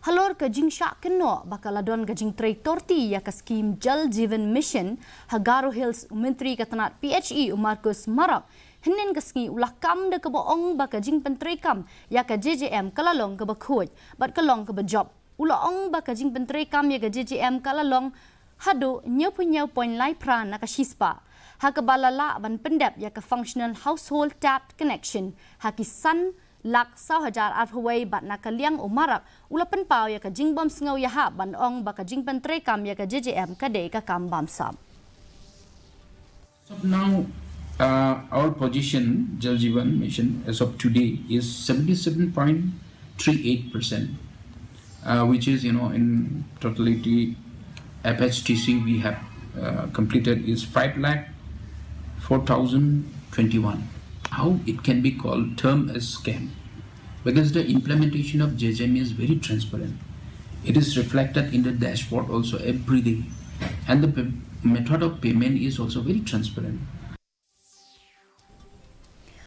halor ka jingsha keno bakaladon ka jingtrei torti ya ka scheme Jal Jeevan Mission Hagaro Hills Myntri ka Tnat PHE Marcus Marap hinin ka ski ulah kam de ka boong baka Jingpyntreikam ya ka JJM Kalong ka ba Khuid bat Kalong ka ba job ulaong baka Jingpyntreikam ya ka JJM Kalong hado nyaw point lai pran na ka shispa hakabalala ban pendap ya ka functional household tap connection hakisan lak 10,000 at huway bat na kaliang umarak ulapan pao ya ka jingbom sngaw ya ha ban ong baka Jingpyntreikam ya ka JJM kade ka kambam sab. So now our position Jal Jeevan Mission as of today is 77.38%, which is in totality FHTC we have completed is 5,04,021. How it can be called term as scam? Because the implementation of JJM is very transparent. It is reflected in the dashboard also every day, and the method of payment is also very transparent.